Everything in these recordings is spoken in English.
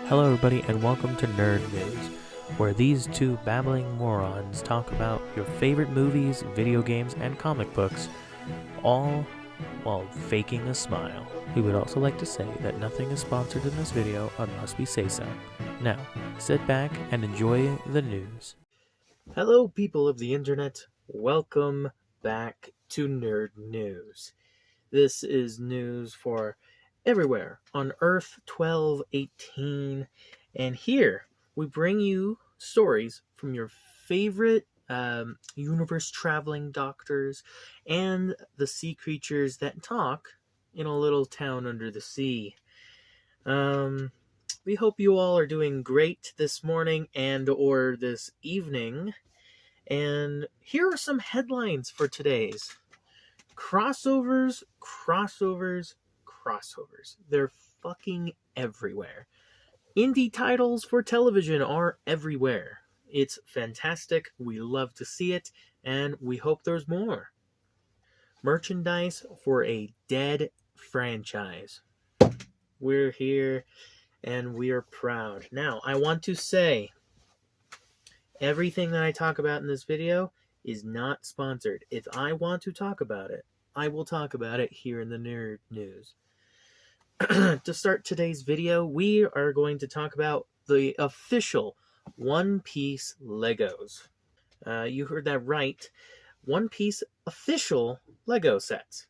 Hello, everybody, and welcome to Nerd News, where these two babbling morons talk about your favorite movies, video games, and comic books, all while faking a smile. We would also like to say that nothing is sponsored in this video unless we say so. Now, sit back and enjoy the news. Hello, people of the internet. Welcome back to Nerd News. This is news for everywhere on Earth 1218, and here we bring you stories from your favorite universe traveling doctors and the sea creatures that talk in a little town under the sea. We hope you all are doing great this morning and or this evening. And here are some headlines for today's. Crossovers. They're fucking everywhere. Indie titles for television are everywhere. It's fantastic. We love to see it, and we hope there's more. Merchandise for a dead franchise. We're here, and we are proud. Now, I want to say, everything that I talk about in this video is not sponsored. If I want to talk about it, I will talk about it here in the Nerd News. To start today's video, we are going to talk about the official One Piece Legos. You heard that right. One Piece official Lego sets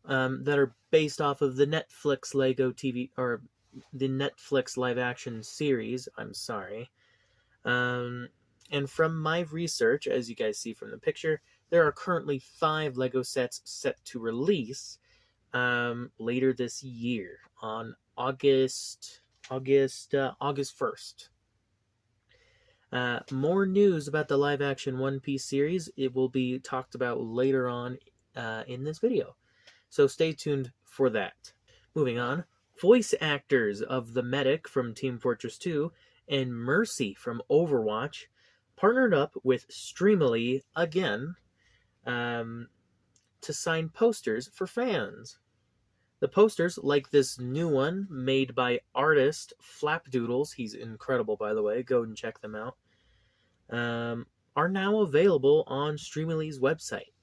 that are based off of the Netflix Lego TV, or the Netflix live action series. I'm sorry. And from my research, as you guys see from the picture, there are currently 5 Lego sets set to release later this year on August 1st. More news about the live-action One Piece series. It will be talked about later on in this video, so stay tuned for that. Moving on, voice actors of the Medic from Team Fortress 2 and Mercy from Overwatch partnered up with Streamily again to sign posters for fans. The posters, like this new one made by artist Flapdoodles, he's incredible by the way, go and check them out, are now available on Streamily's website.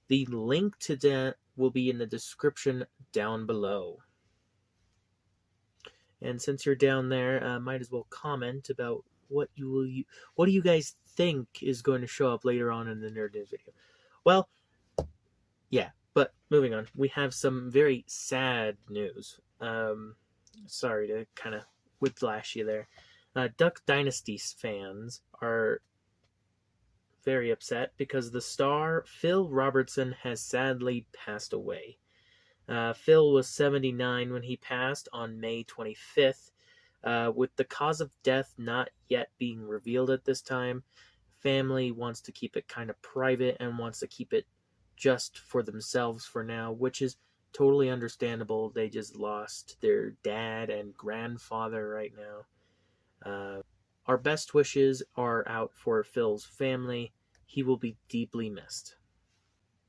The link to that will be in the description down below. And since you're down there, might as well comment about what do you guys think is going to show up later on in the Nerd News video. Well, yeah, but moving on, we have some very sad news. Sorry to kind of whiplash you there. Duck Dynasty fans are very upset because the star Phil Robertson has sadly passed away. Phil was 79 when he passed on May 25th. With the cause of death not yet being revealed at this time, family wants to keep it kind of private and wants to keep it just for themselves for now, which is totally understandable. They just lost their dad and grandfather right now. Our best wishes are out for Phil's family. He will be deeply missed.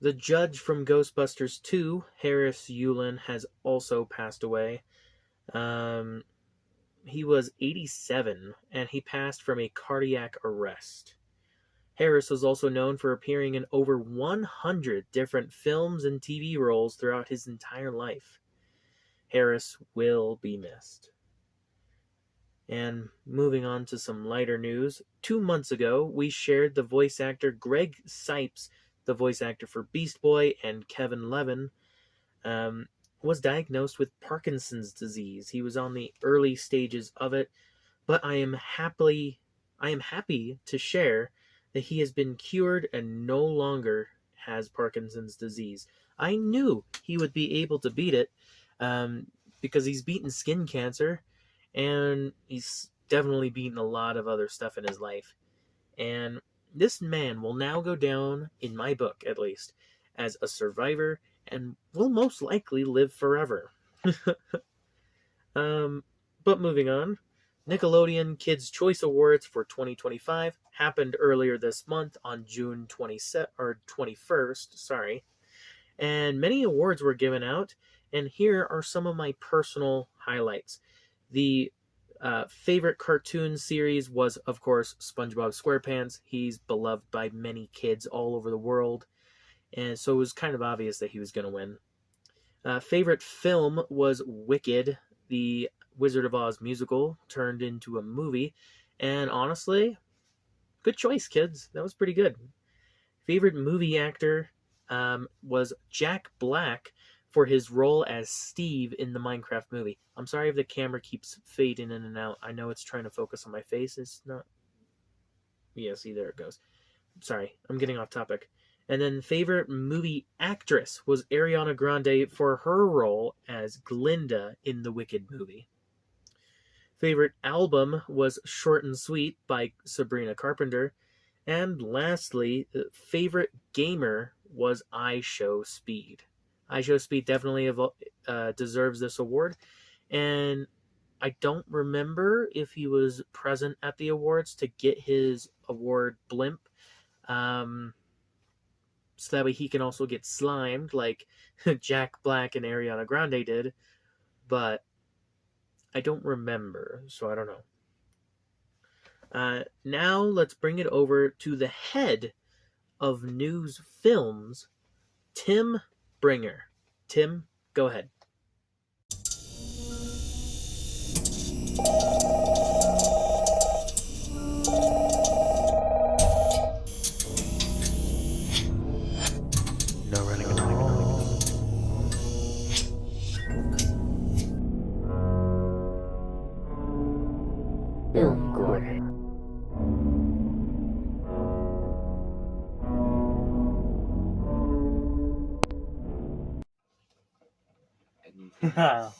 The judge from Ghostbusters 2, Harris Yulin, has also passed away. He was 87, and he passed from a cardiac arrest. Harris was also known for appearing in over 100 different films and TV roles throughout his entire life. Harris will be missed. And moving on to some lighter news, 2 months ago, we shared the voice actor Greg Sipes, the voice actor for Beast Boy and Kevin Levin, was diagnosed with Parkinson's disease. He was on the early stages of it, but I am happy to share that he has been cured and no longer has Parkinson's disease. I knew he would be able to beat it because he's beaten skin cancer, and he's definitely beaten a lot of other stuff in his life. And this man will now go down, in my book at least, as a survivor and will most likely live forever. But moving on, Nickelodeon Kids' Choice Awards for 2025 happened earlier this month on June 21st, and many awards were given out, and here are some of my personal highlights. The Favorite cartoon series was, of course, SpongeBob SquarePants. He's beloved by many kids all over the world, and so it was kind of obvious that he was going to win. Favorite film was Wicked, the Wizard of Oz musical turned into a movie, and honestly, good choice, kids. That was pretty good. Favorite movie actor was Jack Black for his role as Steve in the Minecraft movie. I'm sorry if the camera keeps fading in and out. I know it's trying to focus on my face. It's not. Yeah, see, there it goes. Sorry, I'm getting off topic. And then favorite movie actress was Ariana Grande for her role as Glinda in the Wicked movie. Favorite album was Short and Sweet by Sabrina Carpenter. And lastly, favorite gamer was IShowSpeed. IShowSpeed definitely deserves this award. And I don't remember if he was present at the awards to get his award blimp. So that way he can also get slimed like Jack Black and Ariana Grande did. But I don't remember, so I don't know. Now let's bring it over to the head of news films, Tim Bringer. Tim, go ahead. No running and hiding. Film Corner. All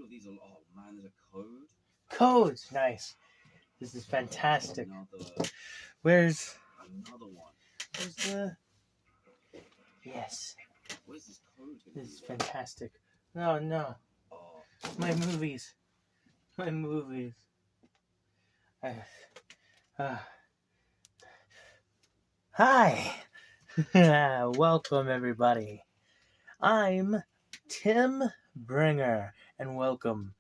of these are, oh man, there's a code. Codes, nice. This is fantastic. Where's Another one. Where's the? Yes, Where's this code? this is fantastic. No, Oh, my movies. Hi, welcome everybody. I'm Tim Bringer, and welcome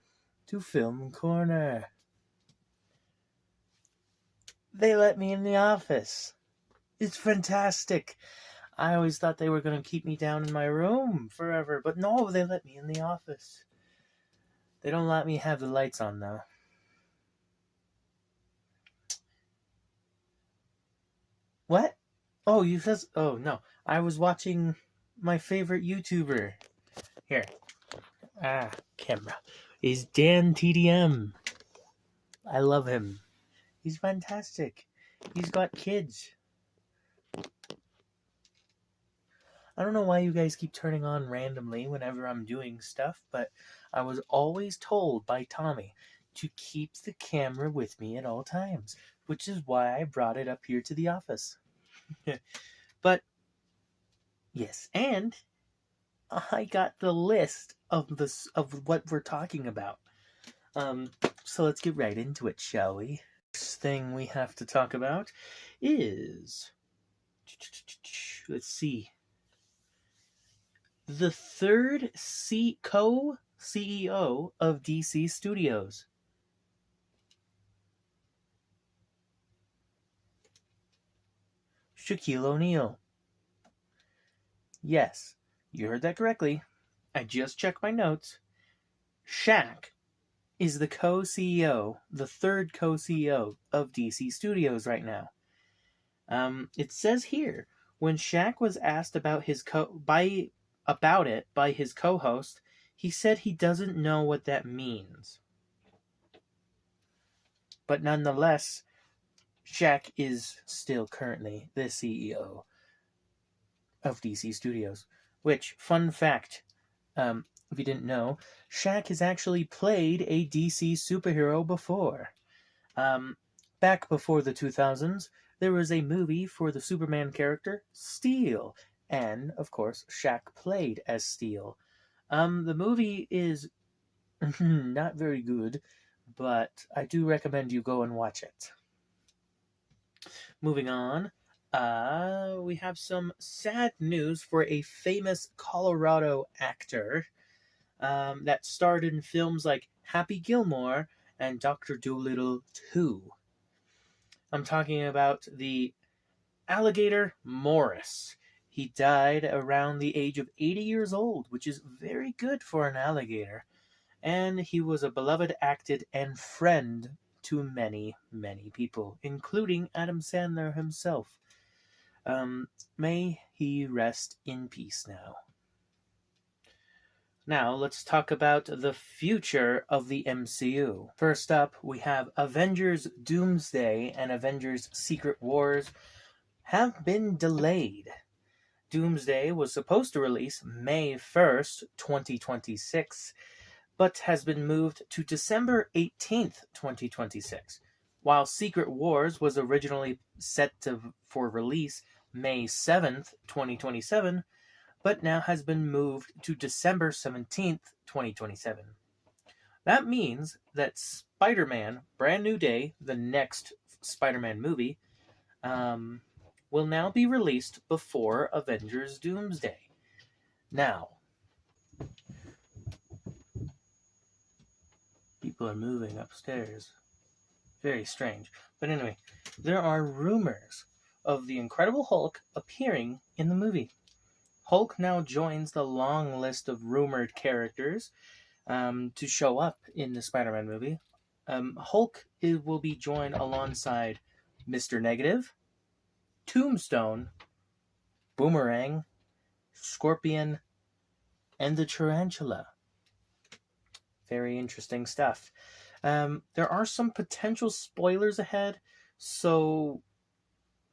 to Film Corner. They let me in the office. It's fantastic. I always thought they were going to keep me down in my room forever, but no, they let me in the office. They don't let me have the lights on, though. What? Oh, you says? Oh, no. I was watching my favorite YouTuber. Here. Camera. Is Dan TDM. I love him. He's fantastic. He's got kids. I don't know why you guys keep turning on randomly whenever I'm doing stuff, but I was always told by Tommy to keep the camera with me at all times, which is why I brought it up here to the office. But, yes, and I got the list of what we're talking about. So let's get right into it, shall we? First thing we have to talk about is, let's see, the third co-CEO of DC Studios. Shaquille O'Neal. Yes, you heard that correctly. I just checked my notes. Shaq is the co-CEO, the third co-CEO of DC Studios right now. It says here, when Shaq was asked about it by his co-host, he said he doesn't know what that means. But nonetheless, Shaq is still currently the CEO of DC Studios. Which, fun fact, if you didn't know, Shaq has actually played a DC superhero before. Back before the 2000s, there was a movie for the Superman character, Steel. And, of course, Shaq played as Steel. The movie is not very good, but I do recommend you go and watch it. Moving on, we have some sad news for a famous Colorado actor that starred in films like Happy Gilmore and Dr. Dolittle 2. I'm talking about the alligator Morris. He died around the age of 80 years old, which is very good for an alligator. And he was a beloved actor and friend to many, many people, including Adam Sandler himself. May he rest in peace now. Now, let's talk about the future of the MCU. First up, we have Avengers Doomsday and Avengers Secret Wars have been delayed. Doomsday was supposed to release May 1st, 2026, but has been moved to December 18th, 2026, while Secret Wars was originally set for release May 7th, 2027, but now has been moved to December 17th, 2027. That means that Spider-Man Brand New Day, the next Spider-Man movie, will now be released before Avengers Doomsday. Now, people are moving upstairs. Very strange. But anyway, there are rumors of the Incredible Hulk appearing in the movie. Hulk now joins the long list of rumored characters to show up in the Spider-Man movie. Hulk will be joined alongside Mr. Negative, Tombstone, Boomerang, Scorpion, and the Tarantula. Very interesting stuff. There are some potential spoilers ahead, so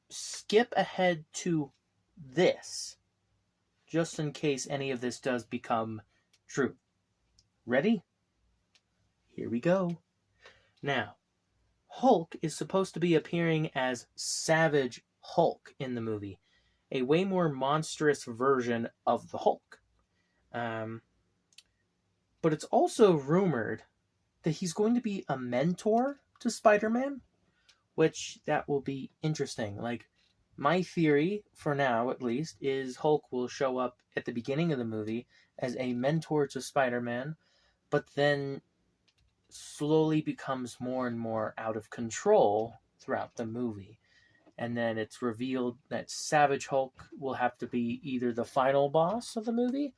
skip ahead to this, just in case any of this does become true. Ready? Here we go. Now, Hulk is supposed to be appearing as Savage Hulk in the movie, a way more monstrous version of the Hulk. But it's also rumored that he's going to be a mentor to Spider-Man, which that will be interesting. Like, my theory, for now at least, is Hulk will show up at the beginning of the movie as a mentor to Spider-Man, but then slowly becomes more and more out of control throughout the movie. And then it's revealed that Savage Hulk will have to be either the final boss of the movie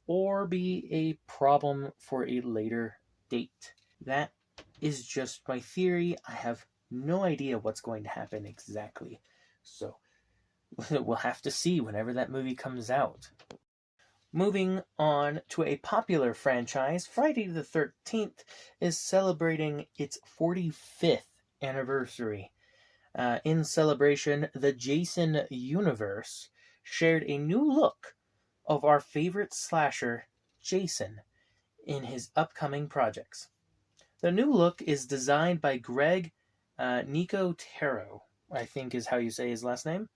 or be a problem for a later date. That is just my theory. I have no idea what's going to happen exactly. So we'll have to see whenever that movie comes out. Moving on to a popular franchise, Friday the 13th is celebrating its 45th anniversary. In celebration, the Jason universe shared a new look of our favorite slasher, Jason, in his upcoming projects. The new look is designed by Greg Nicotero, I think is how you say his last name,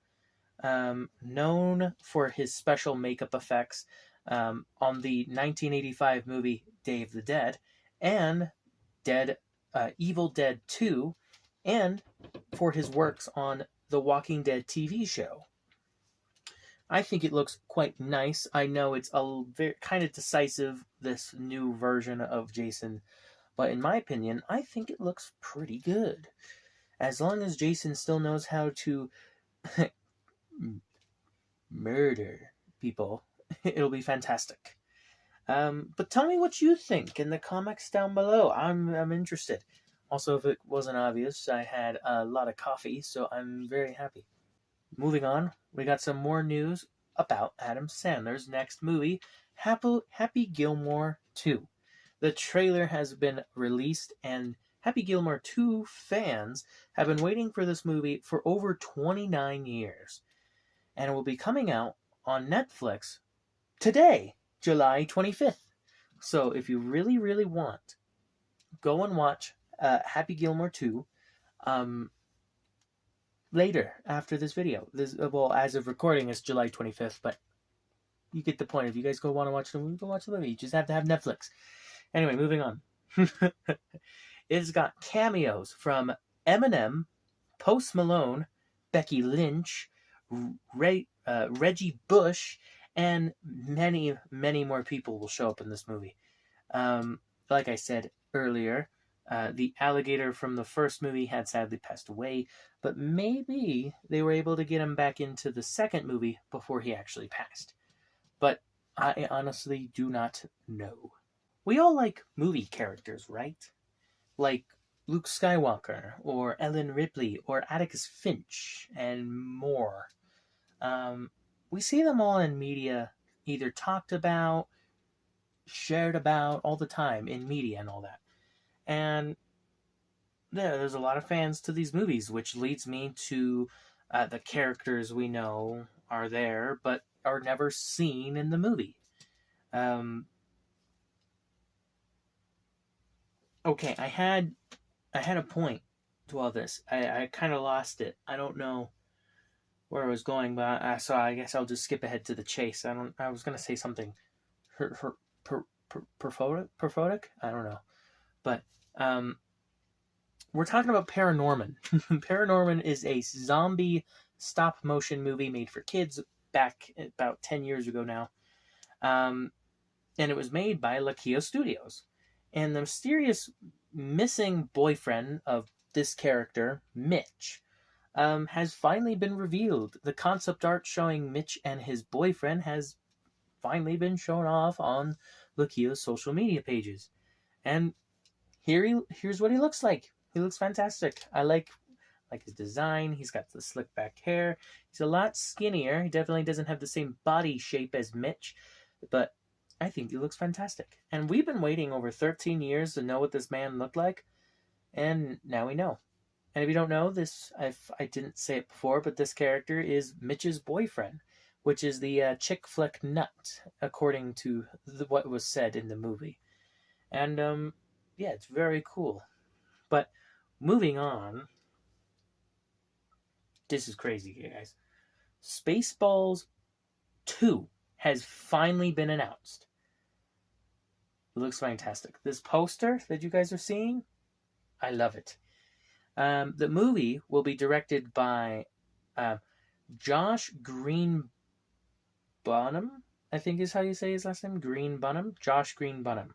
known for his special makeup effects on the 1985 movie Day of the Dead and Evil Dead 2, and for his works on the Walking Dead TV show. I think it looks quite nice. I know it's a very kind of decisive, this new version of Jason, but in my opinion, I think it looks pretty good. As long as Jason still knows how to murder people, it'll be fantastic. But tell me what you think in the comments down below. I'm interested. Also, if it wasn't obvious, I had a lot of coffee, so I'm very happy. Moving on, we got some more news about Adam Sandler's next movie, Happy Gilmore 2. The trailer has been released, and Happy Gilmore 2 fans have been waiting for this movie for over 29 years. And it will be coming out on Netflix today, July 25th. So if you really, really want, go and watch Happy Gilmore 2 later after this video. Well, as of recording, it's July 25th, but you get the point. If you guys want to watch the movie, go watch the movie. You just have to have Netflix. Anyway, moving on. It's got cameos from Eminem, Post Malone, Becky Lynch, Reggie Bush, and many, many more people will show up in this movie. Like I said earlier, the alligator from the first movie had sadly passed away, but maybe they were able to get him back into the second movie before he actually passed. But I honestly do not know. We all like movie characters, right? Like Luke Skywalker, or Ellen Ripley, or Atticus Finch, and more. We see them all in media, either talked about, shared about all the time in media and all that. And there's a lot of fans to these movies, which leads me to the characters we know are there, but are never seen in the movie. Okay, I had a point to all this. I kind of lost it. I don't know where I was going, but so I guess I'll just skip ahead to the chase. I was gonna say something, perfotic. I don't know, but we're talking about Paranorman. Paranorman is a zombie stop motion movie made for kids back about 10 years ago now, and it was made by Lakio Studios. And the mysterious missing boyfriend of this character, Mitch, has finally been revealed. The concept art showing Mitch and his boyfriend has finally been shown off on Lakio's social media pages. And here's what he looks like. He looks fantastic. I like his design. He's got the slick back hair. He's a lot skinnier. He definitely doesn't have the same body shape as Mitch, but I think he looks fantastic. And we've been waiting over 13 years to know what this man looked like, and now we know. And if you don't know this, I didn't say it before, but this character is Mitch's boyfriend, which is the chick flick nut, according to what was said in the movie. And yeah, it's very cool. But moving on, this is crazy, guys. Spaceballs 2 has finally been announced. It looks fantastic. This poster that you guys are seeing, I love it. The movie will be directed by Josh Greenbunham, I think is how you say his last name, Josh Greenbunham,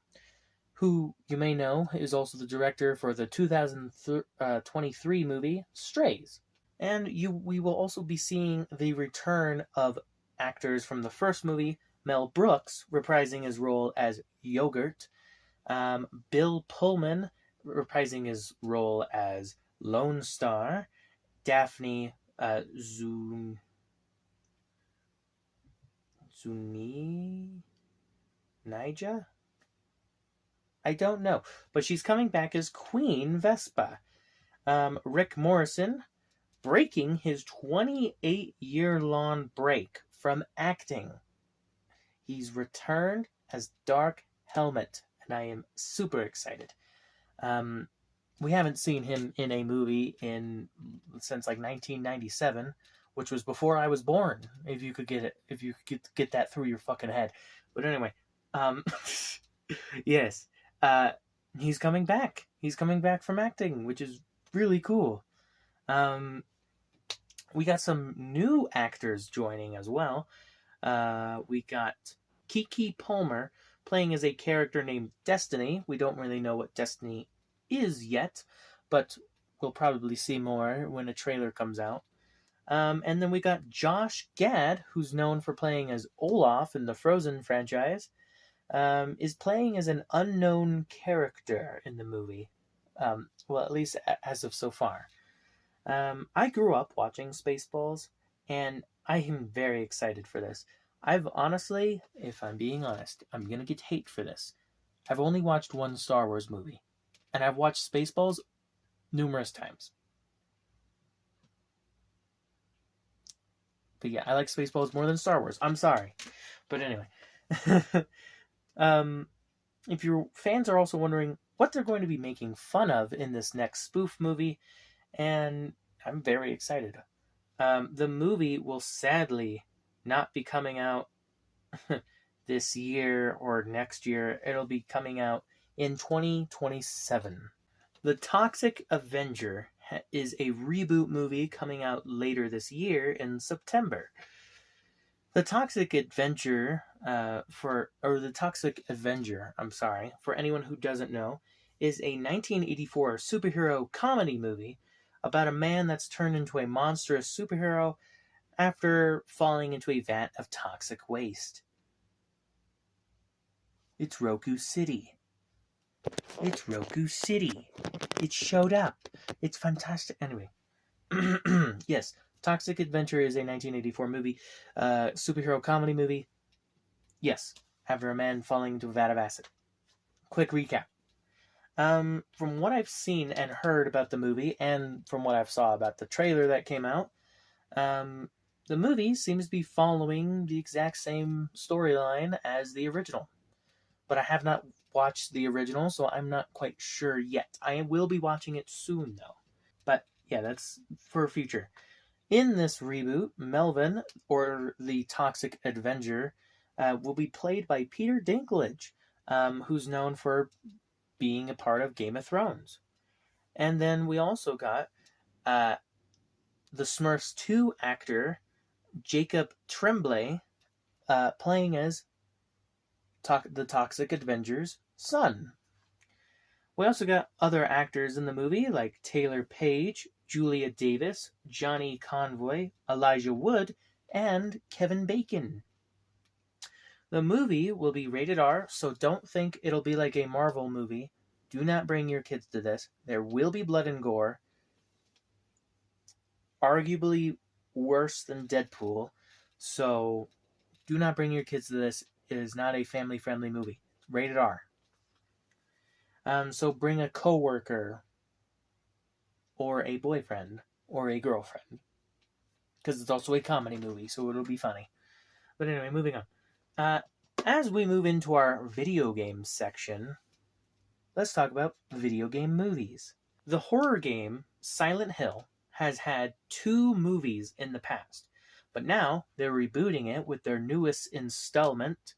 who you may know is also the director for the 2023 movie Strays. And we will also be seeing the return of actors from the first movie, Mel Brooks reprising his role as Yogurt, Bill Pullman reprising his role as Lone Star, Daphne Zuniga? I don't know, but she's coming back as Queen Vespa. Rick Morrison breaking his 28-year-long break from acting. He's returned as Dark Helmet, and I am super excited. We haven't seen him in a movie since like 1997, which was before I was born. If you could get that through your fucking head. But anyway, yes, he's coming back. He's coming back from acting, which is really cool. We got some new actors joining as well. We got Keke Palmer playing as a character named Destiny. We don't really know what Destiny is yet, but we'll probably see more when a trailer comes out. And then we got Josh Gad, who's known for playing as Olaf in the Frozen franchise, is playing as an unknown character in the movie. Well, at least as of so far. I grew up watching Spaceballs, and I am very excited for this. I've honestly, if I'm being honest, I'm going to get hate for this. I've only watched one Star Wars movie, and I've watched Spaceballs numerous times. But yeah, I like Spaceballs more than Star Wars. I'm sorry. But anyway. If your fans are also wondering what they're going to be making fun of in this next spoof movie, and I'm very excited. The movie will sadly not be coming out this year or next year. It'll be coming out in 2027. The Toxic Avenger is a reboot movie coming out later this year in September. The Toxic Avenger, for anyone who doesn't know, is a 1984 superhero comedy movie about a man that's turned into a monstrous superhero after falling into a vat of toxic waste. It's Roku City. It's Roku City. It showed up. It's fantastic. Anyway. Yes, Toxic Adventure is a 1984 movie, superhero comedy movie. Yes, after a man falling into a vat of acid. Quick recap. From what I've seen and heard about the movie, and from what I've saw about the trailer that came out, the movie seems to be following the exact same storyline as the original. But I have not watched the original, so I'm not quite sure yet. I will be watching it soon, though. But yeah, that's for future. In this reboot, Melvin, or the Toxic Avenger, will be played by Peter Dinklage, who's known for being a part of Game of Thrones. And then we also got the Smurfs 2 actor, Jacob Tremblay, playing as the Toxic Avenger's son. We also got other actors in the movie like Taylor Page, Julia Davis, Johnny Convoy, Elijah Wood, and Kevin Bacon. The movie will be rated R, so don't think it'll be like a Marvel movie. Do not bring your kids to this. There will be blood and gore. Arguably worse than Deadpool, so do not bring your kids to this. It is not a family-friendly movie. It's rated R. So bring a coworker, or a boyfriend, or a girlfriend, because it's also a comedy movie, so it'll be funny. But anyway, moving on. As we move into our video games section, let's talk about video game movies. The horror game Silent Hill has had 2 movies in the past, but now they're rebooting it with their newest installment,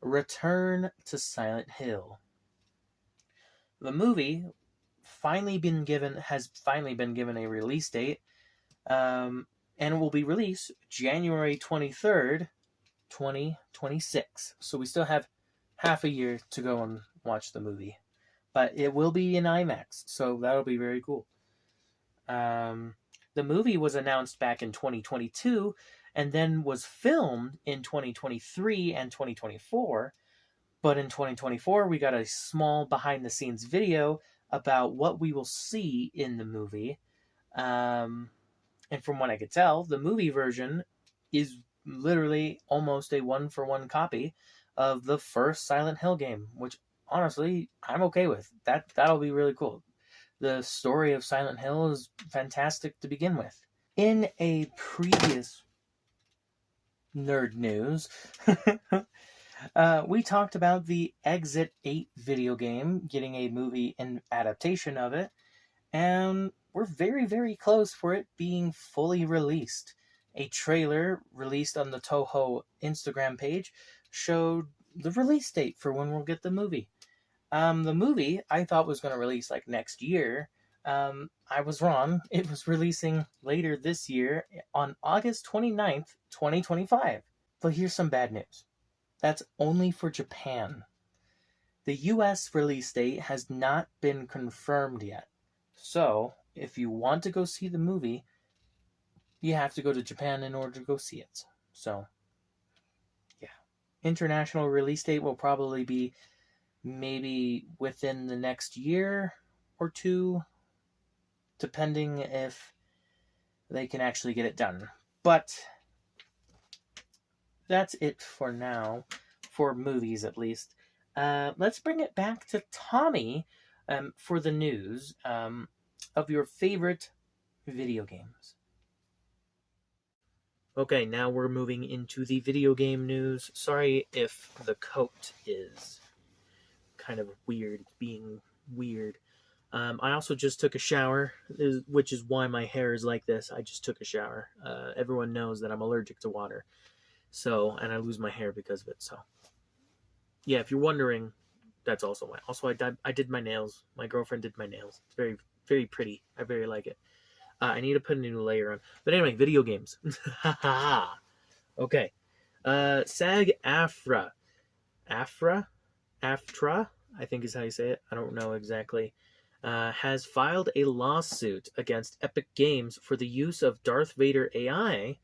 Return to Silent Hill. The movie has finally been given a release date, and it will be released January 23rd, 2026. So we still have half a year to go and watch the movie. But it will be in IMAX, so that'll be very cool. The movie was announced back in 2022, and then was filmed in 2023 and 2024. But in 2024, we got a small behind-the-scenes video about what we will see in the movie. And from what I could tell, the movie version is literally almost a one-for-one copy of the first Silent Hill game, which honestly, I'm okay with. That'll be really cool. The story of Silent Hill is fantastic to begin with. In a previous nerd news, we talked about the Exit 8 video game getting a movie and adaptation of it, and we're very, very close for it being fully released. A trailer released on the Toho Instagram page showed the release date for when we'll get the movie. The movie I thought was going to release like next year. I was wrong. It was releasing later this year on August 29th, 2025. But here's some bad news. That's only for Japan. The US release date has not been confirmed yet. So, if you want to go see the movie, you have to go to Japan in order to go see it. So, yeah. International release date will probably be maybe within the next year or 2, depending if they can actually get it done. But that's it for now, for movies at least. Let's bring it back to Tommy for the news of your favorite video games. Okay, now we're moving into the video game news. Sorry if the coat is kind of weird, being weird. I also just took a shower, which is why my hair is like this. I just took a shower. Everyone knows that I'm allergic to water, and I lose my hair because of it. So, yeah, if you're wondering, that's also why. Also, I did my nails. My girlfriend did my nails. It's very, very pretty. I very like it. I need to put a new layer on. But anyway, video games. Okay. SAG-AFTRA. AFTRA? I think is how you say it. I don't know exactly. Has filed a lawsuit against Epic Games for the use of Darth Vader AI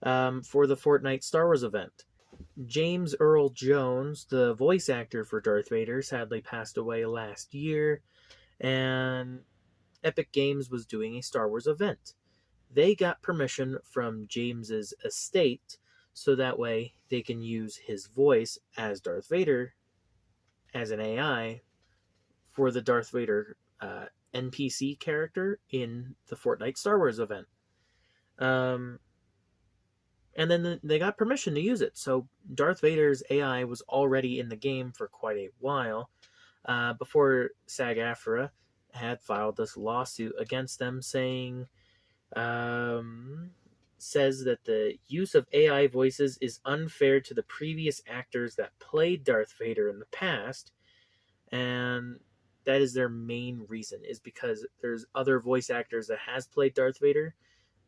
for the Fortnite Star Wars event. James Earl Jones, the voice actor for Darth Vader, sadly passed away last year, and Epic Games was doing a Star Wars event. They got permission from James's estate so that way they can use his voice as Darth Vader as an AI for the Darth Vader NPC character in the Fortnite Star Wars event. And then they got permission to use it. So Darth Vader's AI was already in the game for quite a while before SAG-AFTRA had filed this lawsuit against them, saying says that the use of AI voices is unfair to the previous actors that played Darth Vader in the past, and that is their main reason, is because there's other voice actors that has played Darth Vader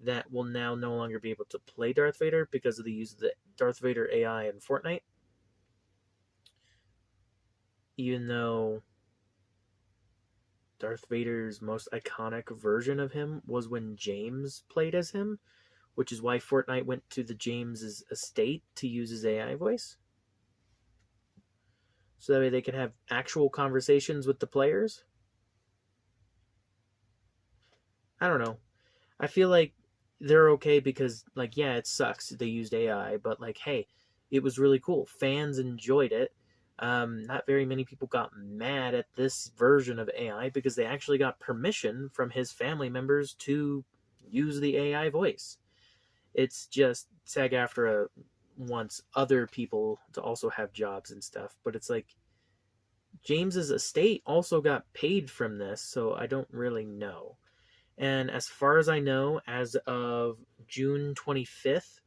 that will now no longer be able to play Darth Vader because of the use of the Darth Vader AI in Fortnite. Even though Darth Vader's most iconic version of him was when James played as him, which is why Fortnite went to the James's estate to use his AI voice. So that way they can have actual conversations with the players. I don't know. I feel like they're okay because, like, yeah, it sucks they used AI, but, like, hey, it was really cool. Fans enjoyed it. Not very many people got mad at this version of AI because they actually got permission from his family members to use the AI voice. It's just SAG-AFTRA wants other people to also have jobs and stuff, but it's like James's estate also got paid from this, so I don't really know. And as far as I know, as of June 25th,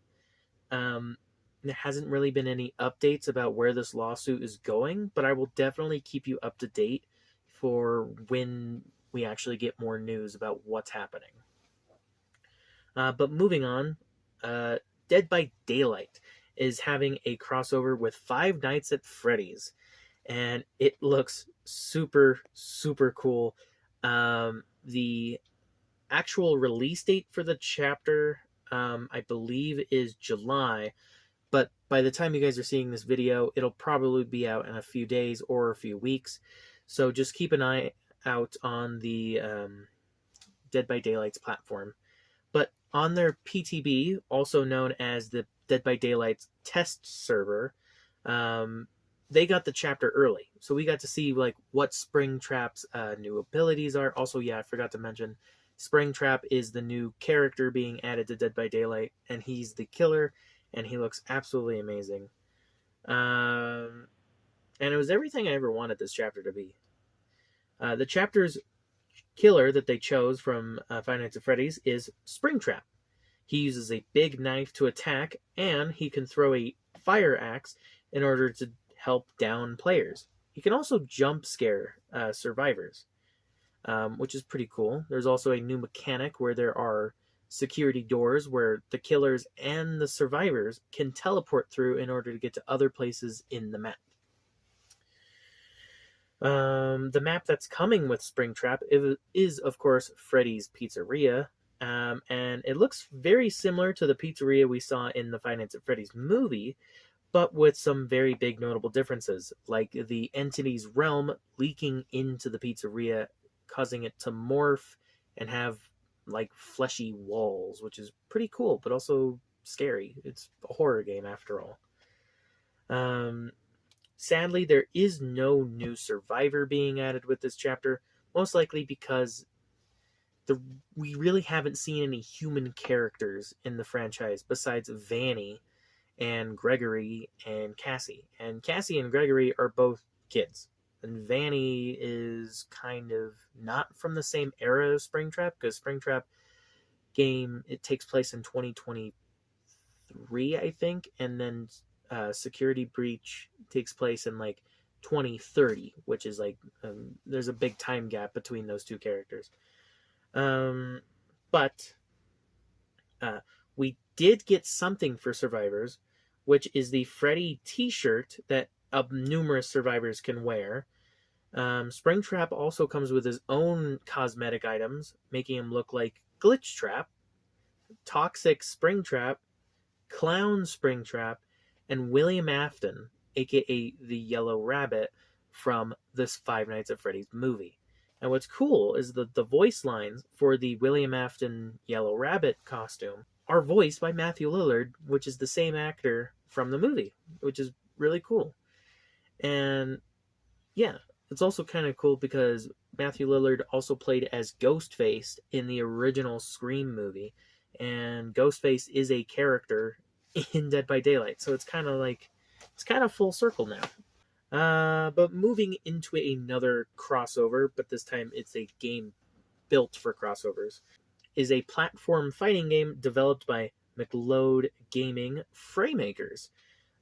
there hasn't really been any updates about where this lawsuit is going, but I will definitely keep you up to date for when we actually get more news about what's happening. But moving on, Dead by Daylight is having a crossover with Five Nights at Freddy's, and it looks super, super cool. The actual release date for the chapter, I believe, is July, but by the time you guys are seeing this video, it'll probably be out in a few days or a few weeks. So just keep an eye out on the Dead by Daylight's platform. But on their PTB, also known as the Dead by Daylight's test server, they got the chapter early. So we got to see like what Springtrap's new abilities are. Also, yeah, I forgot to mention, Springtrap is the new character being added to Dead by Daylight, and he's the killer, and he looks absolutely amazing. And it was everything I ever wanted this chapter to be. The chapter's killer that they chose from Five Nights at Freddy's is Springtrap. He uses a big knife to attack, and he can throw a fire axe in order to help down players. He can also jump scare survivors, which is pretty cool. There's also a new mechanic where there are security doors where the killers and the survivors can teleport through in order to get to other places in the map. The map that's coming with Springtrap is, of course, Freddy's Pizzeria, and it looks very similar to the pizzeria we saw in the Five Nights at Freddy's movie, but with some very big notable differences, like the entity's realm leaking into the pizzeria, causing it to morph and have like fleshy walls, which is pretty cool, but also scary. It's a horror game after all. Sadly, there is no new survivor being added with this chapter, most likely because we really haven't seen any human characters in the franchise besides Vanny and Gregory and Cassie. And Cassie and Gregory are both kids. And Vanny is kind of not from the same era as Springtrap, because Springtrap game, it takes place in 2023, I think, and then Security Breach takes place in like 2030, which is like there's a big time gap between those two characters. But we did get something for survivors, which is the Freddy t-shirt that numerous survivors can wear. Springtrap also comes with his own cosmetic items, making him look like Glitchtrap, Toxic Springtrap, Clown Springtrap, and William Afton, aka the Yellow Rabbit, from this Five Nights at Freddy's movie. And what's cool is that the voice lines for the William Afton Yellow Rabbit costume are voiced by Matthew Lillard, which is the same actor from the movie, which is really cool. And yeah, it's also kind of cool because Matthew Lillard also played as Ghostface in the original Scream movie, and Ghostface is a character in Dead by Daylight, so it's kind of full circle now. But moving into another crossover, but this time it's a game built for crossovers, is a platform fighting game developed by McLeod Gaming Fraymakers.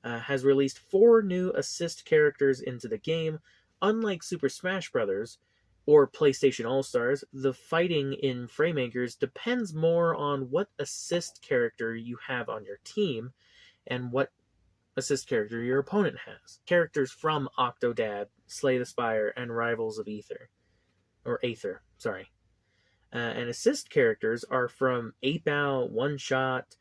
Has released 4 new assist characters into the game. Unlike Super Smash Bros. Or PlayStation All-Stars, the fighting in Fraymakers depends more on what assist character you have on your team and what assist character your opponent has. Characters from Octodad, Slay the Spire, and Rivals of Aether. And assist characters are from 8-Bow, One Shot,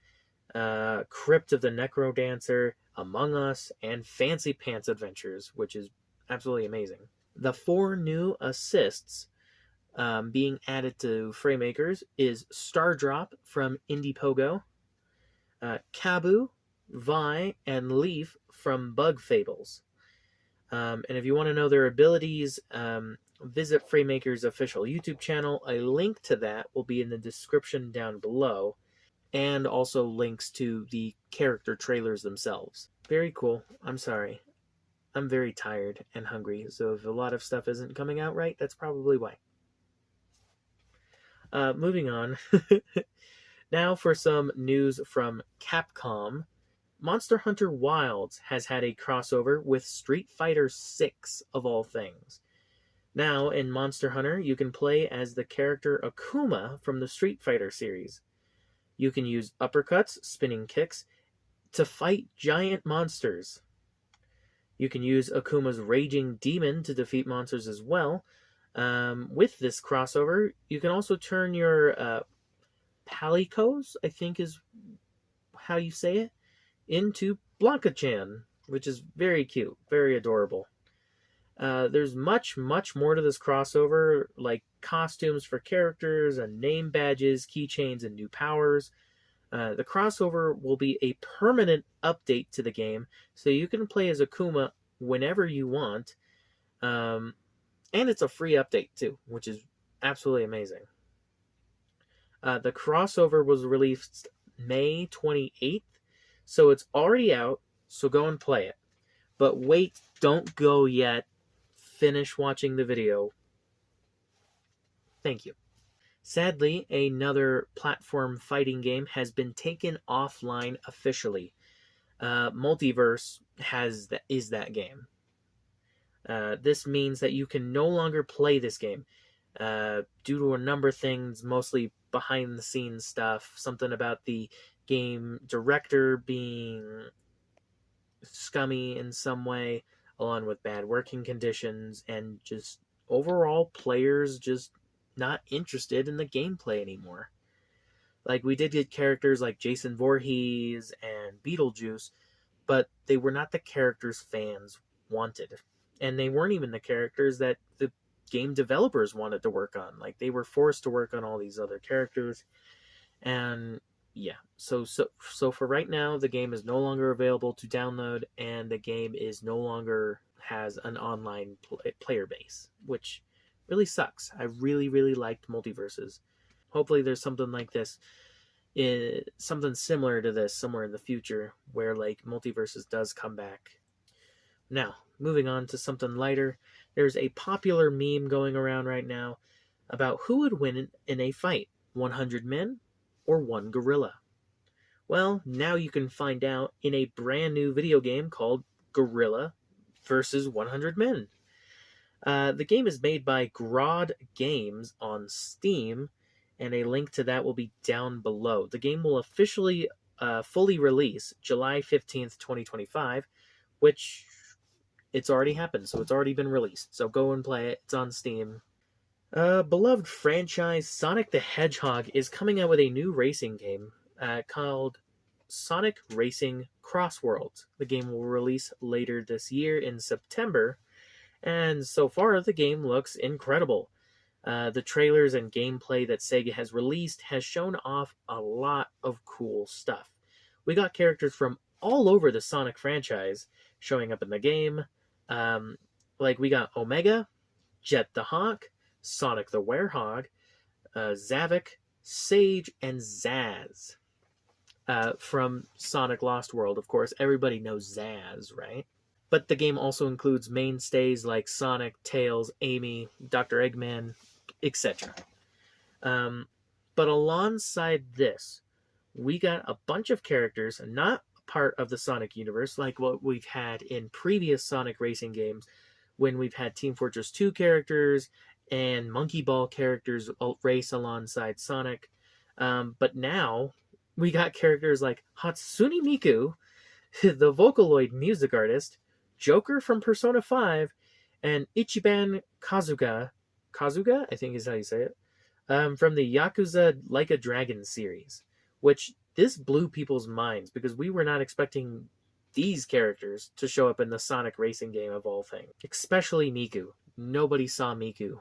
Crypt of the Necrodancer, Among Us, and Fancy Pants Adventures, which is absolutely amazing. The 4 new assists being added to Fraymakers is Stardrop from Indiepogo, Kabu, Vi, and Leaf from Bug Fables. And if you want to know their abilities, visit Fraymakers' official YouTube channel. A link to that will be in the description down below, and also links to the character trailers themselves. Very cool. I'm sorry. I'm very tired and hungry, so if a lot of stuff isn't coming out right, that's probably why. Moving on. Now for some news from Capcom. Monster Hunter Wilds has had a crossover with Street Fighter 6, of all things. Now, in Monster Hunter, you can play as the character Akuma from the Street Fighter series. You can use uppercuts, spinning kicks, to fight giant monsters. You can use Akuma's Raging Demon to defeat monsters as well. With this crossover, you can also turn your Palicos, I think is how you say it, into Blanca-chan, which is very cute, very adorable. There's much, much more to this crossover, like costumes for characters and name badges, keychains, and new powers. The crossover will be a permanent update to the game, so you can play as Akuma whenever you want. And it's a free update too, which is absolutely amazing. The crossover was released May 28th, so it's already out, so go and play it. But wait, don't go yet. Finish watching the video. Thank you. Sadly, another platform fighting game has been taken offline officially. Multiverse is that game. This means that you can no longer play this game due to a number of things, mostly behind the scenes stuff. Something about the game director being scummy in some way, along with bad working conditions, and just overall players just not interested in the gameplay anymore. Like, we did get characters like Jason Voorhees and Beetlejuice, but they were not the characters fans wanted. And they weren't even the characters that the game developers wanted to work on. Like, they were forced to work on all these other characters. And yeah, so for right now, the game is no longer available to download, and the game is no longer has an online player base, which really sucks. I really, really liked Multiverses. Hopefully there's something like this, something similar to this somewhere in the future, where like Multiverses does come back. Now, moving on to something lighter, there's a popular meme going around right now about who would win in a fight, 100 men or 1 gorilla. Well, now you can find out in a brand new video game called Gorilla versus 100 Men. The game is made by Grodd Games on Steam, and a link to that will be down below. The game will officially fully release July 15th, 2025, which It's already happened, so it's already been released. So go and play it. It's on Steam. Beloved franchise Sonic the Hedgehog is coming out with a new racing game called Sonic Racing Cross Worlds. The game will release later this year in September, and so far the game looks incredible. The trailers and gameplay that Sega has released has shown off a lot of cool stuff. We got characters from all over the Sonic franchise showing up in the game. Like we got Omega, Jet the Hawk, Sonic the Werehog, Zavok, Sage, and Zaz. From Sonic Lost World, of course, everybody knows Zaz, right? But the game also includes mainstays like Sonic, Tails, Amy, Dr. Eggman, etc. But alongside this, we got a bunch of characters not part of the Sonic universe, like what we've had in previous Sonic racing games, when we've had Team Fortress 2 characters and Monkey Ball characters race alongside Sonic. But now we got characters like Hatsune Miku, the Vocaloid music artist, Joker from Persona 5, and Ichiban Kazuga, I think is how you say it, from the Yakuza Like a Dragon series, which this blew people's minds because we were not expecting these characters to show up in the Sonic racing game of all things, especially Miku. Nobody saw Miku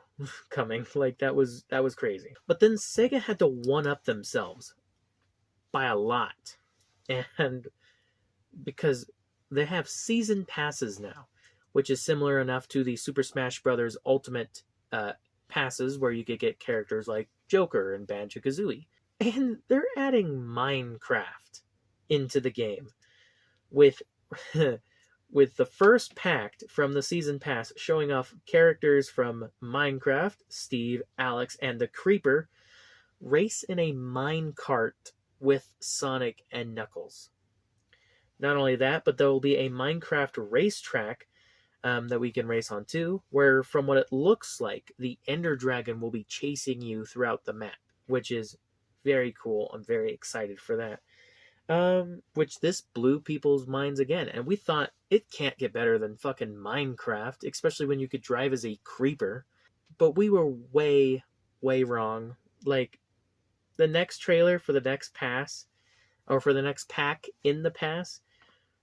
coming. Like that was crazy. But then Sega had to one-up themselves by a lot. And because they have season passes now, which is similar enough to the Super Smash Bros. Ultimate passes where you could get characters like Joker and Banjo-Kazooie. And they're adding Minecraft into the game with with the first pack from the season pass showing off characters from Minecraft, Steve, Alex, and the Creeper race in a minecart with Sonic and Knuckles. Not only that, but there will be a Minecraft racetrack that we can race on too, where from what it looks like, the Ender Dragon will be chasing you throughout the map, which is very cool. I'm very excited for that. Which this blew people's minds again, and we thought it can't get better than fucking Minecraft, especially when you could drive as a creeper. But we were way, way wrong. Like, the next trailer for the next pass, or for the next pack in the pass,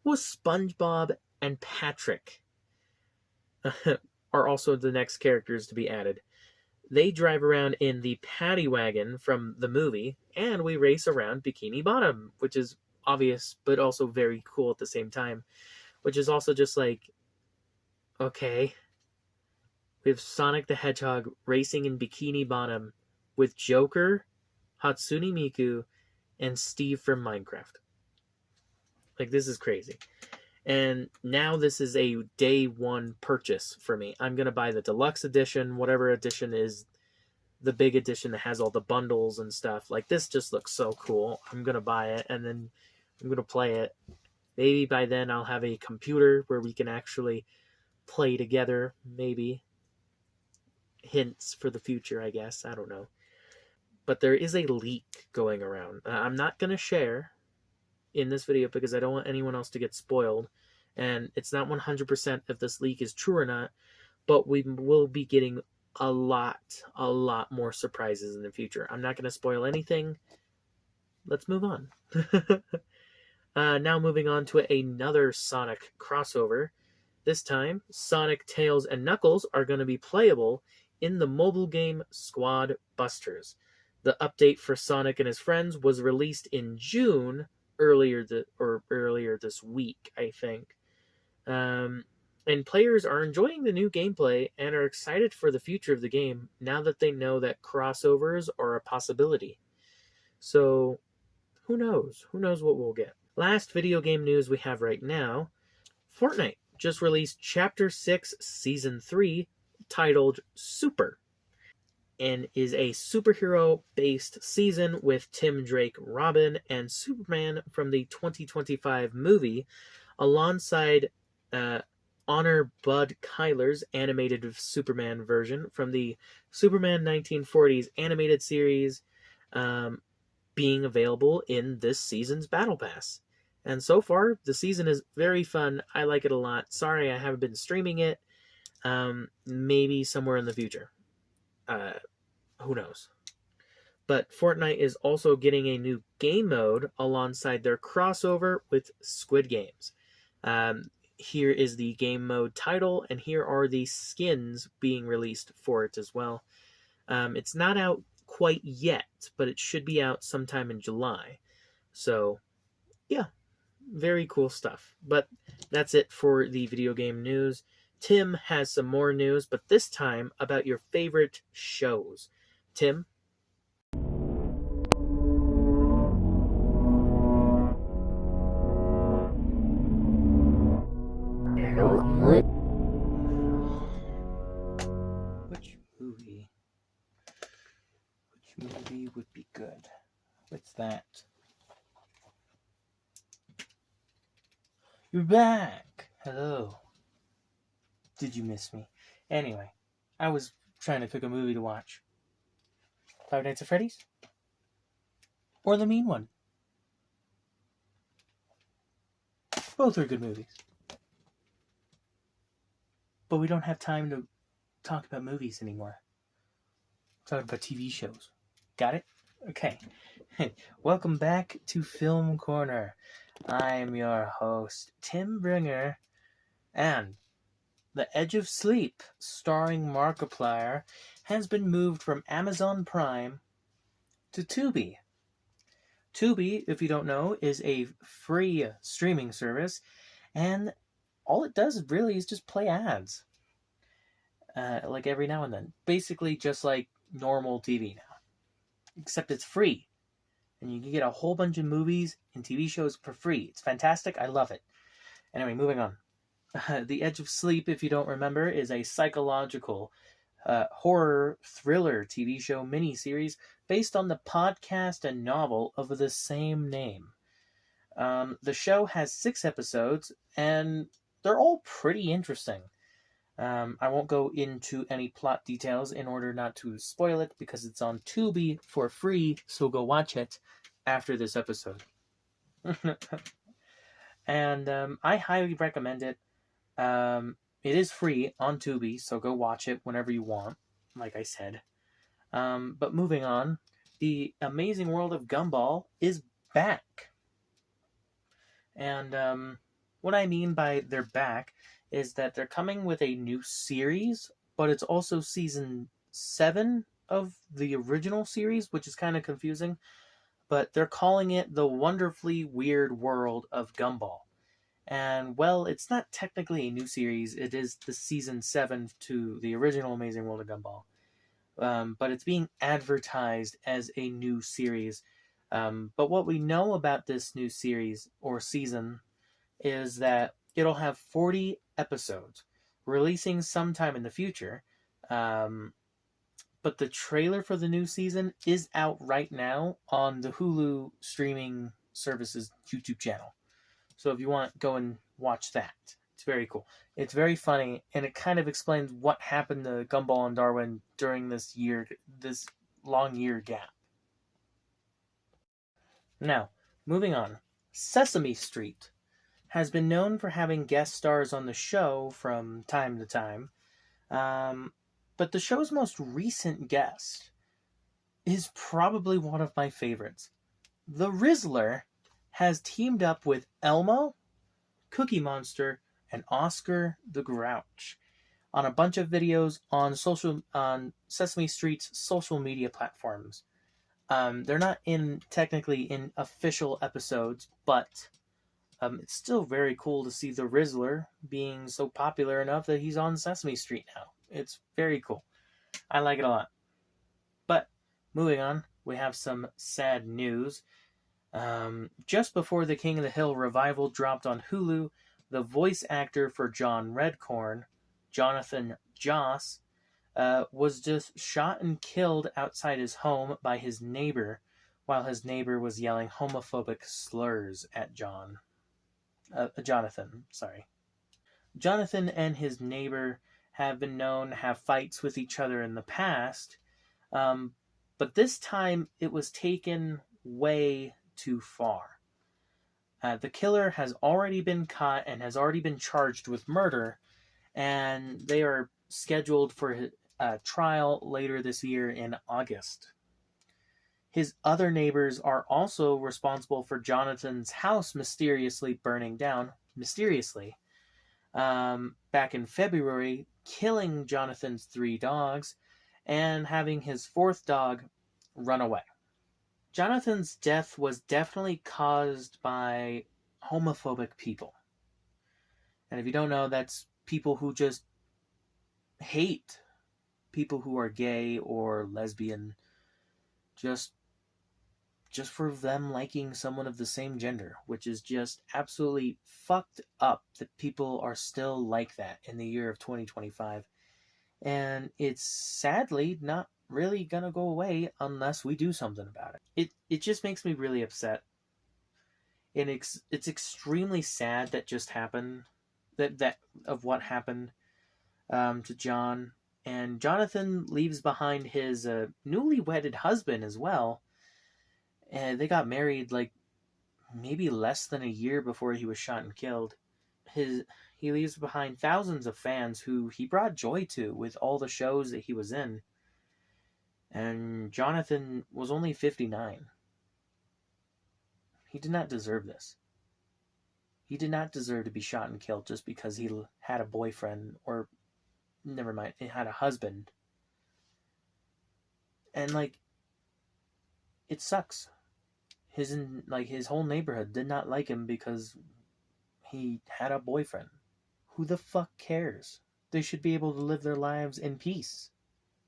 was SpongeBob and Patrick are also the next characters to be added. They drive around in the paddy wagon from the movie, and we race around Bikini Bottom, which is obvious, but also very cool at the same time. Which is also just like, okay, we have Sonic the Hedgehog racing in Bikini Bottom with Joker, Hatsune Miku, and Steve from Minecraft. Like, this is crazy. And now this is a day one purchase for me. I'm going to buy the deluxe edition, whatever edition is the big edition that has all the bundles and stuff. Like, this just looks so cool. I'm going to buy it, and then I'm going to play it. Maybe by then I'll have a computer where we can actually play together, maybe. Hints for the future, I guess. I don't know. But there is a leak going around. I'm not going to share in this video because I don't want anyone else to get spoiled, and it's not 100% if this leak is true or not, but we will be getting a lot more surprises in the future. I'm not going to spoil anything. Let's move on. Now moving on to another Sonic crossover. This time, Sonic, Tails, and Knuckles are going to be playable in the mobile game Squad Busters. The update for Sonic and his friends was released in June, earlier this week, I think. And players are enjoying the new gameplay and are excited for the future of the game now that they know that crossovers are a possibility. So, who knows? Who knows what we'll get? Last video game news we have right now. Fortnite just released Chapter 6 Season 3, titled Super, and is a superhero-based season with Tim Drake, Robin, and Superman from the 2025 movie, alongside Honor Bud Kyler's animated Superman version from the Superman 1940s animated series, being available in this season's Battle Pass. And so far, the season is very fun. I like it a lot. Sorry I haven't been streaming it. Maybe somewhere in the future. Who knows? But Fortnite is also getting a new game mode alongside their crossover with Squid Games. Here is the game mode title, and here are the skins being released for it as well. It's not out quite yet, but it should be out sometime in July. So, yeah, very cool stuff. But that's it for the video game news. Tim has some more news, but this time about your favorite shows. Tim? Which movie would be good? What's that? You're back! Hello. Did you miss me? Anyway, I was trying to pick a movie to watch. Five Nights at Freddy's? Or The Mean One? Both are good movies. But we don't have time to talk about movies anymore. We're talking about TV shows. Got it? Okay. Welcome back to Film Corner. I'm your host, Tim Bringer, and The Edge of Sleep, starring Markiplier, has been moved from Amazon Prime to Tubi. Tubi, if you don't know, is a free streaming service, and all it does really is just play ads. Like every now and then. Basically just like normal TV now. Except it's free. And you can get a whole bunch of movies and TV shows for free. It's fantastic. I love it. Anyway, moving on. The Edge of Sleep, if you don't remember, is a psychological horror thriller TV show miniseries based on the podcast and novel of the same name. The show has 6 episodes, and they're all pretty interesting. I won't go into any plot details in order not to spoil it because it's on Tubi for free, so go watch it after this episode. And I highly recommend it. It is free on Tubi, so go watch it whenever you want, like I said. But moving on, The Amazing World of Gumball is back. And what I mean by they're back is that they're coming with a new series, but it's also season 7 of the original series, which is kind of confusing. But they're calling it The Wonderfully Weird World of Gumball. And, well, it's not technically a new series. It is the season 7 to the original Amazing World of Gumball. But it's being advertised as a new series. But what we know about this new series, or season, is that it'll have 40 episodes, releasing sometime in the future. But the trailer for the new season is out right now on the Hulu streaming services YouTube channel. So if you want, go and watch that. It's very cool. It's very funny, and it kind of explains what happened to Gumball and Darwin during this long year gap. Now, moving on. Sesame Street has been known for having guest stars on the show from time to time. But the show's most recent guest is probably one of my favorites. The Rizzler has teamed up with Elmo, Cookie Monster, and Oscar the Grouch on a bunch of videos on Sesame Street's social media platforms. They're not technically in official episodes, but it's still very cool to see the Rizzler being so popular enough that he's on Sesame Street now. It's very cool. I like it a lot. But moving on, we have some sad news. Just before the King of the Hill revival dropped on Hulu, the voice actor for John Redcorn, Jonathan Joss, was just shot and killed outside his home by his neighbor, while his neighbor was yelling homophobic slurs at Jonathan. Jonathan and his neighbor have been known to have fights with each other in the past, but this time it was taken way too far. The killer has already been caught and has already been charged with murder, and they are scheduled for a trial later this year in August. His other neighbors are also responsible for Jonathan's house mysteriously burning down, back in February, killing Jonathan's 3 dogs, and having his 4th dog run away. Jonathan's death was definitely caused by homophobic people. And if you don't know, that's people who just hate people who are gay or lesbian just for them liking someone of the same gender, which is just absolutely fucked up that people are still like that in the year of 2025. And it's sadly not really gonna go away unless we do something about it. It just makes me really upset. And it's extremely sad that just happened, that of what happened to John. And Jonathan leaves behind his newly wedded husband as well. And they got married like maybe less than a year before he was shot and killed. He leaves behind thousands of fans who he brought joy to with all the shows that he was in. And Jonathan was only 59. He did not deserve this. He did not deserve to be shot and killed just because he had a boyfriend, or never mind, he had a husband. And like, it sucks. His whole neighborhood did not like him because he had a boyfriend. Who the fuck cares? They should be able to live their lives in peace,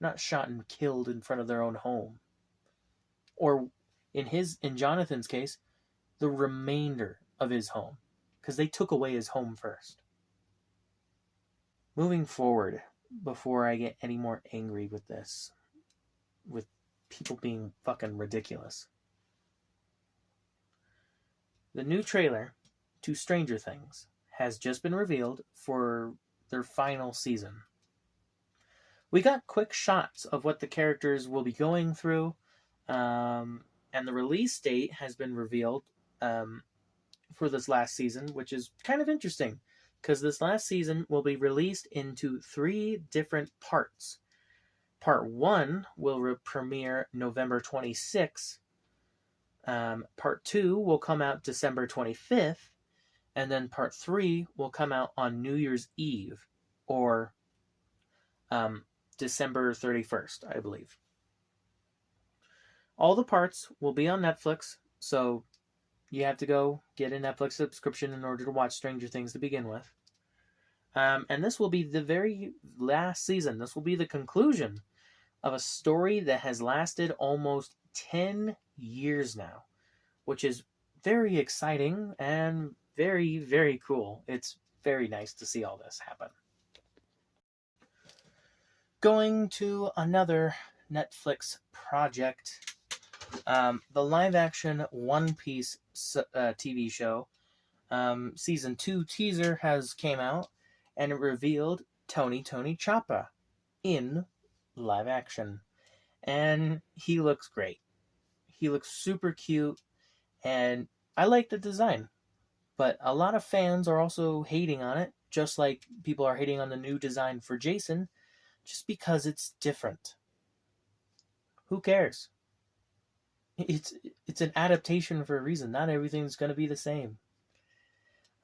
not shot and killed in front of their own home. Or in Jonathan's case, the remainder of his home, because they took away his home first. Moving forward, before I get any more angry with this, with people being fucking ridiculous. The new trailer to Stranger Things has just been revealed for their final season. We got quick shots of what the characters will be going through, and the release date has been revealed for this last season, which is kind of interesting, because this last season will be released into 3 different parts. Part 1 will premiere November 26th. Part 2 will come out December 25th, and then Part 3 will come out on New Year's Eve, or December 31st, I believe. All the parts will be on Netflix, so you have to go get a Netflix subscription in order to watch Stranger Things to begin with. And this will be the very last season. This will be the conclusion of a story that has lasted almost 10 years now, which is very exciting and very, very cool. It's very nice to see all this happen. Going to another Netflix project, the live-action One Piece TV show, season 2 teaser has came out, and it revealed Tony Choppa in live action, and he looks great. He looks super cute, and I like the design, but a lot of fans are also hating on it, just like people are hating on the new design for Jason, just because it's different. Who cares? It's an adaptation for a reason. Not everything's going to be the same.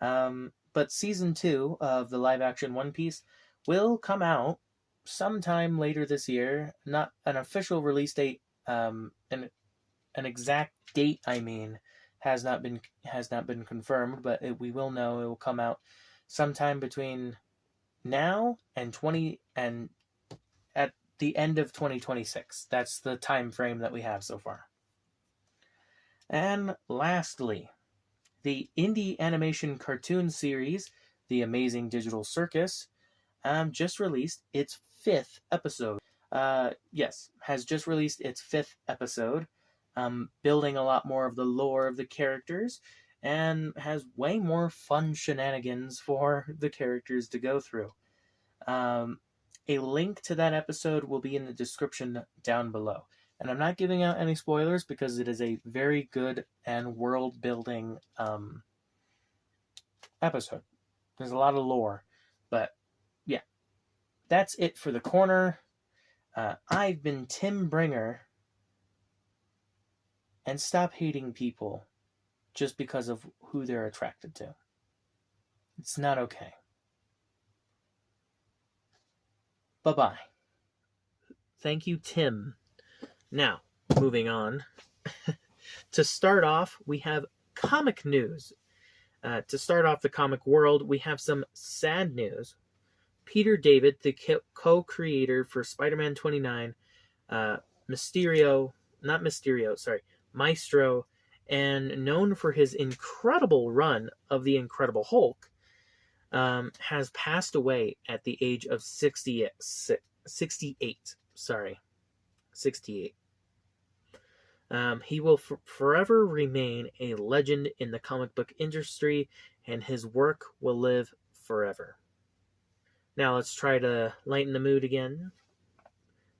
But season 2 of the live-action One Piece will come out sometime later this year. Not an official release date, an exact date, has not been confirmed, but we will know it will come out sometime between now and at the end of 2026. That's the time frame that we have so far. And lastly, the indie animation cartoon series, The Amazing Digital Circus, just released its 5th episode. Has just released its 5th episode, building a lot more of the lore of the characters, and has way more fun shenanigans for the characters to go through. A link to that episode will be in the description down below. And I'm not giving out any spoilers because it is a very good and world-building episode. There's a lot of lore. But yeah, that's it for the corner. I've been Tim Bringer. And stop hating people just because of who they're attracted to. It's not okay. Bye-bye. Thank you, Tim. Now, moving on. To start off, we have comic news. To start off the comic world, we have some sad news. Peter David, the co-creator for Spider-Man 29, Maestro, and known for his incredible run of the Incredible Hulk, has passed away at the age of 68. He will forever remain a legend in the comic book industry, and his work will live forever. Now let's try to lighten the mood again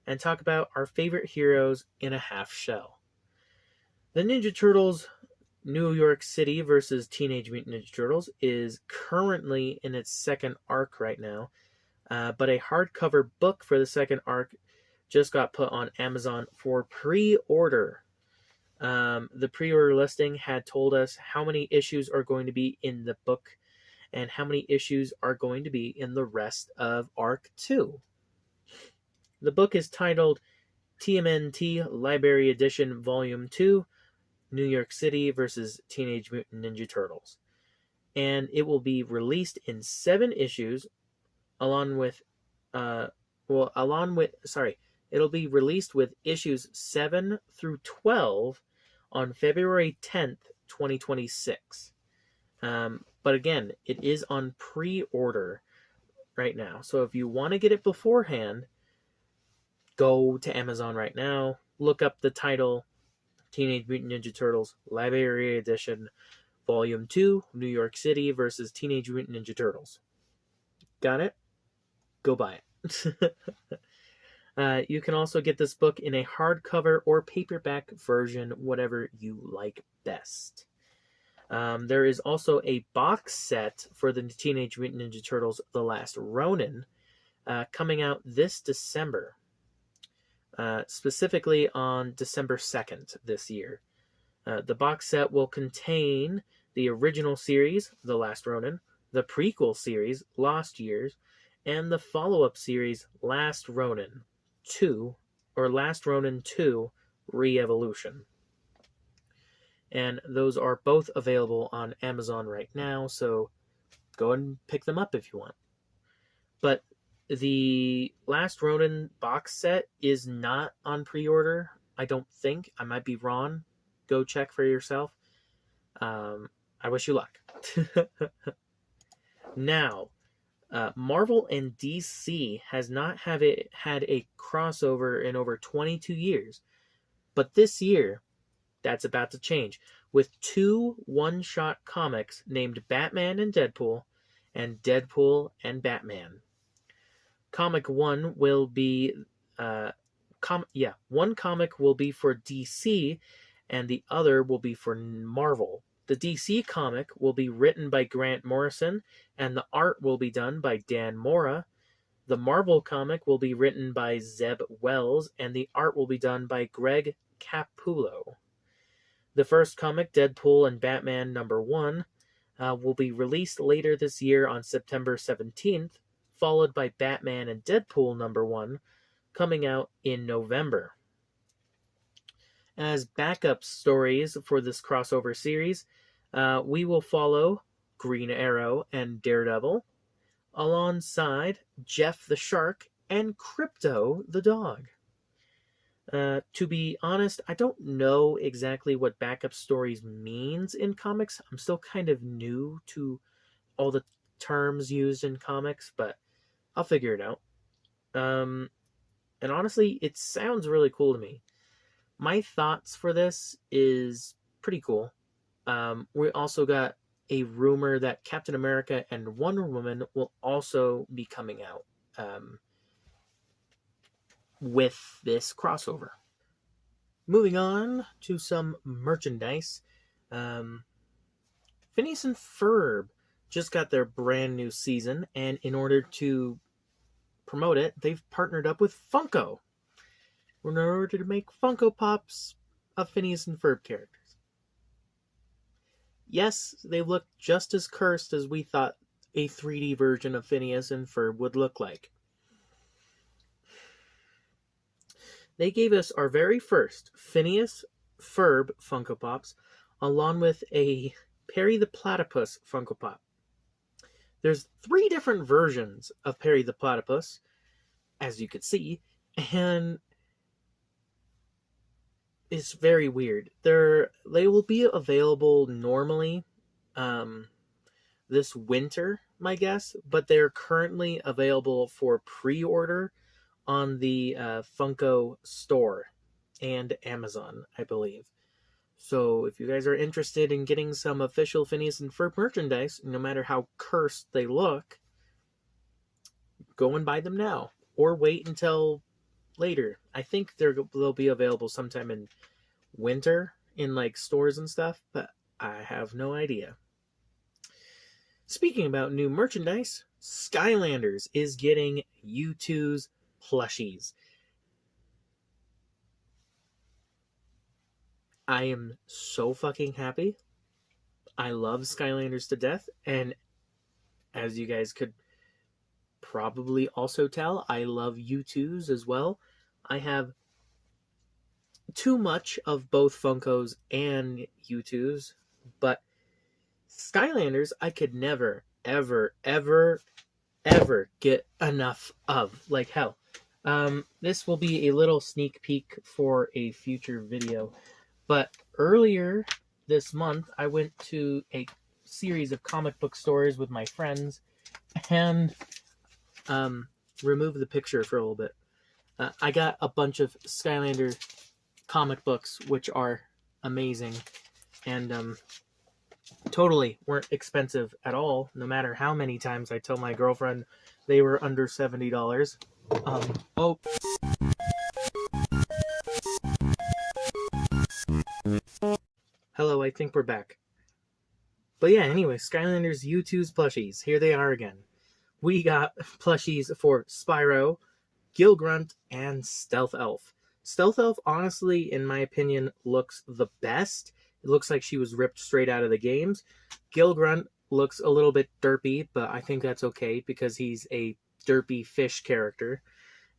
and talk about our favorite heroes in a half shell. The Ninja Turtles New York City versus Teenage Mutant Ninja Turtles is currently in its second arc right now, but a hardcover book for the second arc just got put on Amazon for pre-order. The pre-order listing had told us how many issues are going to be in the book and how many issues are going to be in the rest of Arc 2. The book is titled TMNT Library Edition Volume 2, New York City versus Teenage Mutant Ninja Turtles. And it will be released in 7 issues it'll be released with issues 7 through 12 on February 10th, 2026. But again, it is on pre-order right now. So if you want to get it beforehand, go to Amazon right now, look up the title, Teenage Mutant Ninja Turtles Library Edition Volume 2, New York City versus Teenage Mutant Ninja Turtles. Got it? Go buy it. You can also get this book in a hardcover or paperback version, whatever you like best. There is also a box set for the Teenage Mutant Ninja Turtles The Last Ronin coming out this December. Specifically on December 2nd this year. The box set will contain the original series, The Last Ronin, the prequel series, Lost Years, and the follow-up series, Last Ronin 2, or Last Ronin 2 Re-Evolution. And those are both available on Amazon right now, so go and pick them up if you want. But the Last Ronin box set is not on pre-order, I don't think. I might be wrong. Go check for yourself. I wish you luck. Now, Marvel and DC has not had a crossover in over 22 years. But this year, that's about to change, with 2 one-shot comics named Batman and Deadpool and Batman. Comic 1 will be one comic will be for DC and the other will be for Marvel. The DC comic will be written by Grant Morrison and the art will be done by Dan Mora. The Marvel comic will be written by Zeb Wells and the art will be done by Greg Capullo. The first comic, Deadpool and Batman #1, will be released later this year on September 17th, followed by Batman and Deadpool #1, coming out in November. As backup stories for this crossover series, we will follow Green Arrow and Daredevil, alongside Jeff the Shark and Crypto the Dog. To be honest, I don't know exactly what backup stories means in comics. I'm still kind of new to all the terms used in comics, but I'll figure it out. And honestly, it sounds really cool to me. My thoughts for this is pretty cool. We also got a rumor that Captain America and Wonder Woman will also be coming out with this crossover. Moving on to some merchandise. Phineas and Ferb just got their brand new season, and in order to promote it, they've partnered up with Funko in order to make Funko Pops of Phineas and Ferb characters. Yes, they look just as cursed as we thought a 3D version of Phineas and Ferb would look like. They gave us our very first Phineas Ferb Funko Pops, along with a Perry the Platypus Funko Pop. There's 3 different versions of Perry the Platypus, as you could see, and it's very weird. They will be available normally this winter, my guess, but they're currently available for pre-order on the Funko store and Amazon, I believe. So if you guys are interested in getting some official Phineas and Ferb merchandise, no matter how cursed they look, go and buy them now, or wait until later. I think they'll be available sometime in winter in like stores and stuff, but I have no idea. Speaking about new merchandise, Skylanders is getting U2's plushies. I am so fucking happy. I love Skylanders to death, and as you guys could probably also tell, I love U2's as well. I have too much of both Funkos and U2's, but Skylanders I could never, ever, ever, ever get enough of. Like hell. This will be a little sneak peek for a future video, but earlier this month I went to a series of comic book stores with my friends and remove the picture for a little bit. I got a bunch of Skylander comic books, which are amazing and totally weren't expensive at all, no matter how many times I tell my girlfriend they were under $70. Oh. Hello, I think we're back. But yeah, anyway, Skylanders U2's plushies. Here they are again. We got plushies for Spyro, Gil Grunt, and Stealth Elf. Stealth Elf, honestly, in my opinion, looks the best. It looks like she was ripped straight out of the games. Gil Grunt looks a little bit derpy, but I think that's okay because he's a derpy fish character.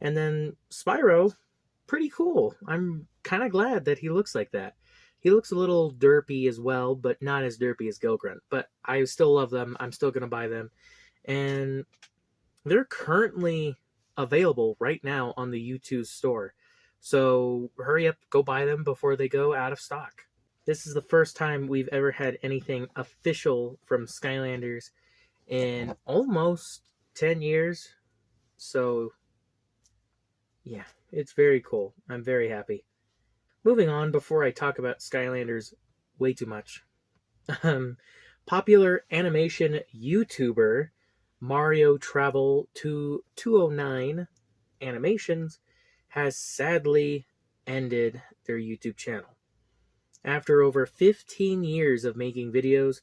And then Spyro, pretty cool. I'm kind of glad that he looks like that. He looks a little derpy as well, but not as derpy as Gil Grunt. But I still love them. I'm still going to buy them. And they're currently available right now on the U2 store. So hurry up, go buy them before they go out of stock. This is the first time we've ever had anything official from Skylanders in almost 10 years. So, yeah, it's very cool. I'm very happy. Moving on, before I talk about Skylanders way too much. Popular animation YouTuber Mario Travel to 209 Animations has sadly ended their YouTube channel. After over 15 years of making videos,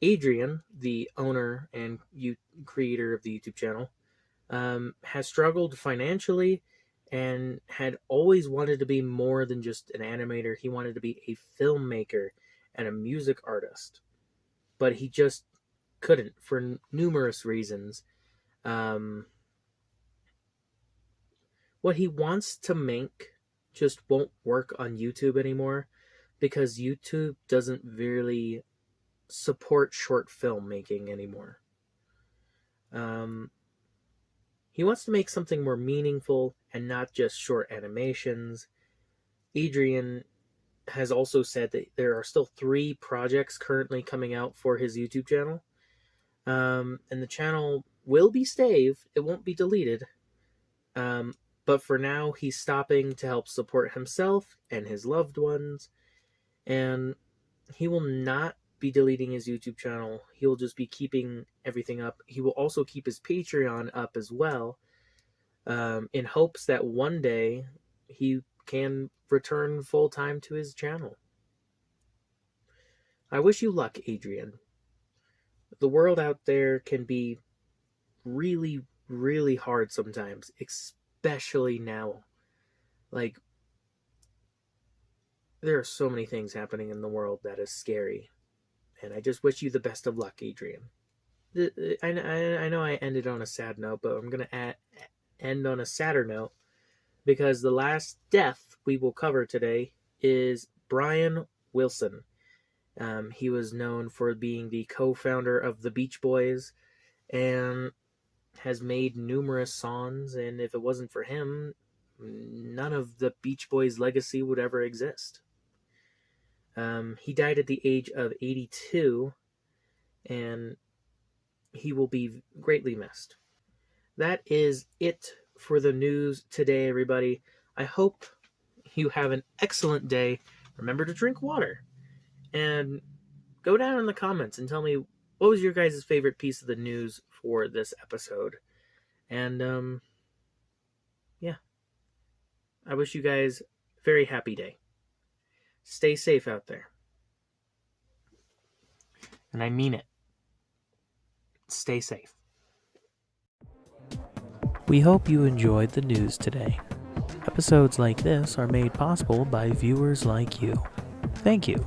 Adrian, the owner and creator of the YouTube channel, has struggled financially and had always wanted to be more than just an animator. He wanted to be a filmmaker and a music artist. But he just couldn't for numerous reasons. What he wants to make just won't work on YouTube anymore because YouTube doesn't really support short filmmaking anymore. He wants to make something more meaningful and not just short animations. Adrian has also said that there are still 3 projects currently coming out for his YouTube channel. And the channel will be saved. It won't be deleted. But for now, he's stopping to help support himself and his loved ones. And he will not be deleting his YouTube channel. He'll just be keeping everything up. He will also keep his Patreon up as well, in hopes that one day he can return full-time to his channel. I wish you luck, Adrian. the world out there can be really, really hard sometimes, especially now. Like, there are so many things happening in the world that is scary, and I just wish you the best of luck, Adrian. I know I ended on a sad note, but I'm gonna end on a sadder note because the last death we will cover today is Brian Wilson. He was known for being the co-founder of the Beach Boys and has made numerous songs, and if it wasn't for him, none of the Beach Boys' legacy would ever exist. He died at the age of 82, and he will be greatly missed. That is it for the news today, everybody. I hope you have an excellent day. Remember to drink water. And go down in the comments and tell me what was your guys' favorite piece of the news for this episode. And, yeah. I wish you guys a very happy day. Stay safe out there. And I mean it. Stay safe. We hope you enjoyed the news today. Episodes like this are made possible by viewers like you. Thank you.